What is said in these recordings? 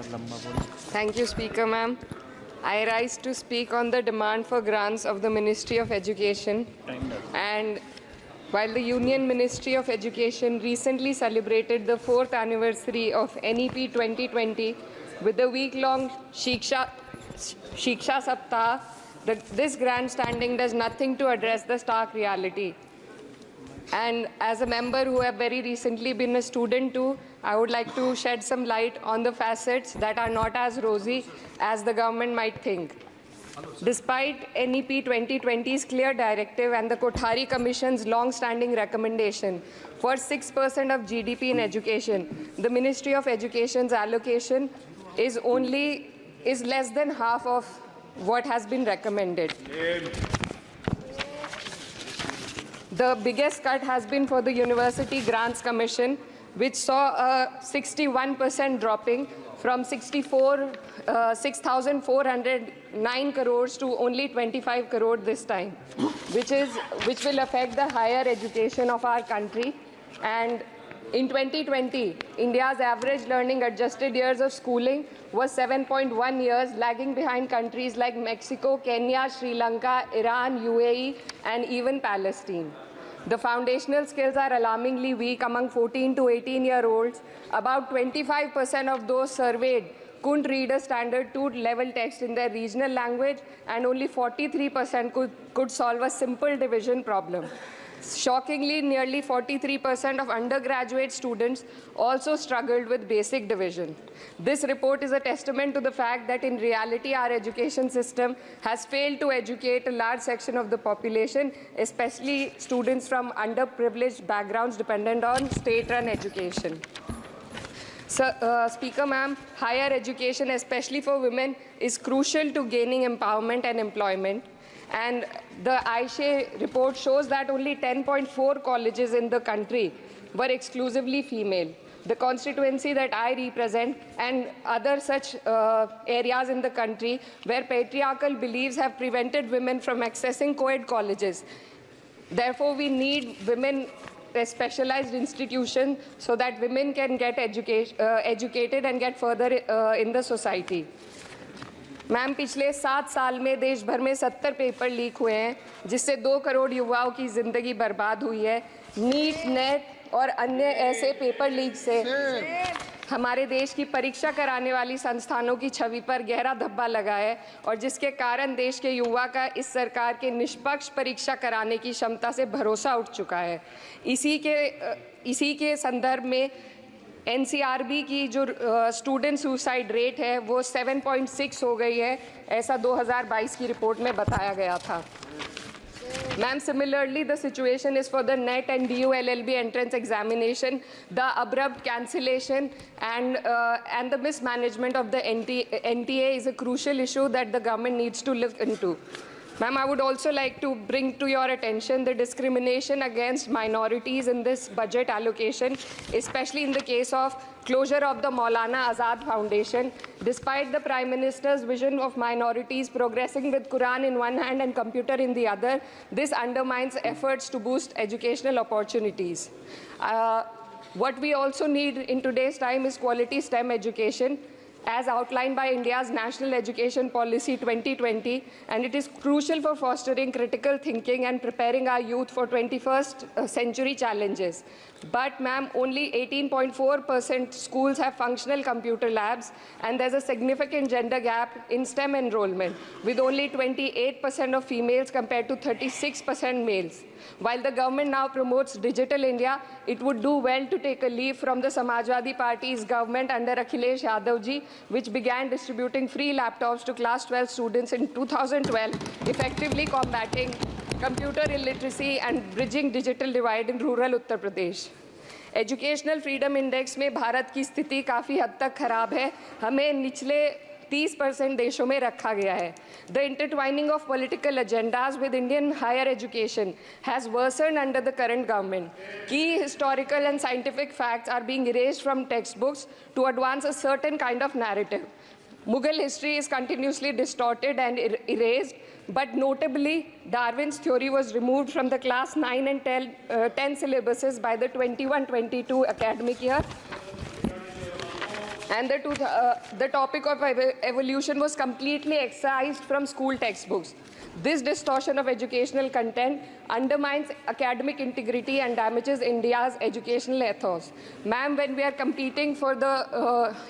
Thank you, Speaker, ma'am. I rise to speak on the demand for grants of the Ministry of Education. And while the Union Ministry of Education recently celebrated the 4th anniversary of NEP 2020 with a week-long Shiksha Saptah, this grandstanding does nothing to address the stark reality. And as a member who have very recently been a student too, I would like to shed some light on the facets that are not as rosy as the government might think. Despite NEP 2020's clear directive and the Kothari Commission's long-standing recommendation for 6% of GDP in education, the Ministry of Education's allocation is less than half of what has been recommended. The biggest cut has been for the University Grants Commission, which saw a 61% dropping from 6,409 crores to only 25 crore this time, which will affect the higher education of our country. And in 2020, India's average learning adjusted years of schooling was 7.1 years, lagging behind countries like Mexico, Kenya, Sri Lanka, Iran, UAE, and even Palestine. The foundational skills are alarmingly weak among 14 to 18-year-olds. About 25% of those surveyed couldn't read a standard 2-level text in their regional language, and only 43% could solve a simple division problem. Shockingly, nearly 43% of undergraduate students also struggled with basic division. This report is a testament to the fact that in reality our education system has failed to educate a large section of the population, especially students from underprivileged backgrounds dependent on state-run education. So, Speaker ma'am, higher education, especially for women, is crucial to gaining empowerment and employment. And the AISHE report shows that only 10.4 colleges in the country were exclusively female. The constituency that I represent and other such areas in the country where patriarchal beliefs have prevented women from accessing co-ed colleges. Therefore, we need women specialized institutions so that women can get educated and get further in the society. Ma'am, पिछले 7 साल में देश भर में 70 paper leak हुए हैं, जिससे 2 करोड़ युवाओं की ज़िंदगी बर्बाद हुई है। नीट, नेट और अन्य ऐसे पेपर लीक से हमारे देश की परीक्षा कराने वाली संस्थानों की छवि पर गहरा धब्बा लगा है, और जिसके कारण देश के युवा का इस सरकार के निष्पक्ष परीक्षा कराने की क्षमता से भरोसा उठ चुका है। इसी के संदर्भ में NCRB की जो स्टूडेंट सुसाइड रेट है वो 7.6 हो गई है, ऐसा 2022 की रिपोर्ट में बताया गया था। Ma'am, similarly, the situation is for the NET and DU LLB entrance examination. The abrupt cancellation and the mismanagement of the NTA is a crucial issue that the government needs to look into. Ma'am, I would also like to bring to your attention the discrimination against minorities in this budget allocation, especially in the case of closure of the Maulana Azad Foundation. Despite the Prime Minister's vision of minorities progressing with Quran in one hand and computer in the other, this undermines efforts to boost educational opportunities. What we also need in today's time is quality STEM education, as outlined by India's National Education Policy 2020, and it is crucial for fostering critical thinking and preparing our youth for 21st century challenges. But, ma'am, only 18.4% schools have functional computer labs, and there's a significant gender gap in STEM enrollment, with only 28% of females compared to 36% males. While the government now promotes Digital India, it would do well to take a leaf from the Samajwadi Party's government under Akhilesh Yadav ji, which began distributing free laptops to class 12 students in 2012, effectively combating computer illiteracy and bridging digital divide in rural Uttar Pradesh. Educational Freedom Index में भारत की स्थिति काफ़ी हद तक खराब है, हमें निचले 30% देशों में रखा गया है. The intertwining of political agendas with Indian higher education has worsened under the current government. Key historical and scientific facts are being erased from textbooks to advance a certain kind of narrative. Mughal history is continuously distorted and erased, but notably, Darwin's theory was removed from the class 9 and 10 syllabuses by the 21-22 academic year. and the topic of evolution was completely excised from school textbooks. This distortion of educational content undermines academic integrity and damages India's educational ethos. Ma'am, when we are competing for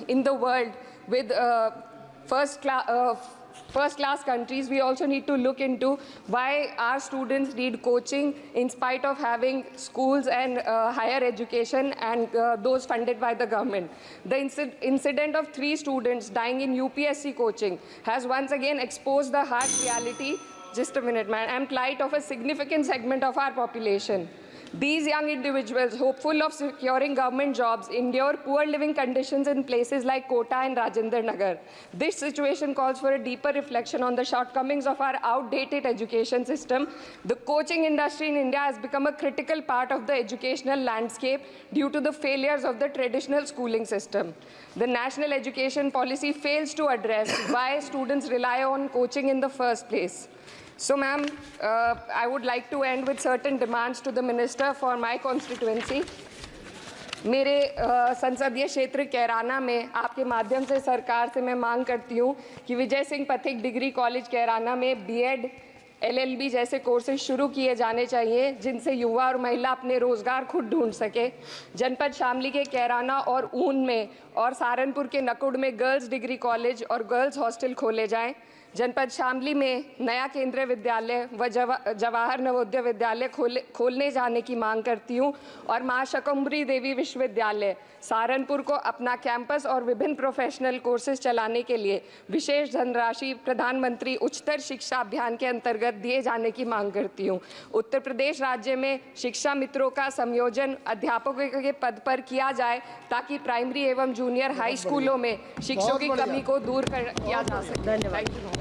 in the world with first-class countries, we also need to look into why our students need coaching in spite of having schools and higher education and those funded by the government. The incident of 3 students dying in UPSC coaching has once again exposed the harsh reality, just a minute, man, and plight of a significant segment of our population. These young individuals, hopeful of securing government jobs, endure poor living conditions in places like Kota and Rajendra Nagar. This situation calls for a deeper reflection on the shortcomings of our outdated education system. The coaching industry in India has become a critical part of the educational landscape due to the failures of the traditional schooling system. The national education policy fails to address why students rely on coaching in the first place. So, ma'am, I would like to end with certain demands to the minister for my constituency. मेरे संसदीय क्षेत्र कैराना में आपके माध्यम से सरकार से मैं मांग करती हूँ कि विजय सिंह पथिक डिग्री कॉलेज कैराना में बीएड, एलएलबी जैसे कोर्सेज शुरू किए जाने चाहिए, जिनसे युवा और महिला अपने रोजगार खुद ढूंढ सके। जनपद शामली के कैराना और ऊन में और सहारनपुर के नकुड़ में गर्ल्स डिग्री कॉलेज और गर्ल्स हॉस्टल खोले जाएं। जनपद शामली में नया केंद्रीय विद्यालय व जवाहर नवोदय विद्यालय खोलने जाने की मांग करती हूँ और मां शकंभरी देवी विश्वविद्यालय सहारनपुर को अपना कैंपस और विभिन्न प्रोफेशनल कोर्सेज चलाने के लिए विशेष धनराशि प्रधानमंत्री उच्चतर शिक्षा अभियान के अंतर्गत दिए जाने की मांग करती हूँ। उत्तर प्रदेश राज्य में शिक्षा मित्रों का संयोजन अध्यापकों के पद पर किया जाए ताकि प्राइमरी एवं जूनियर हाई स्कूलों में शिक्षकों की कमी को दूर किया जा सके। धन्यवाद।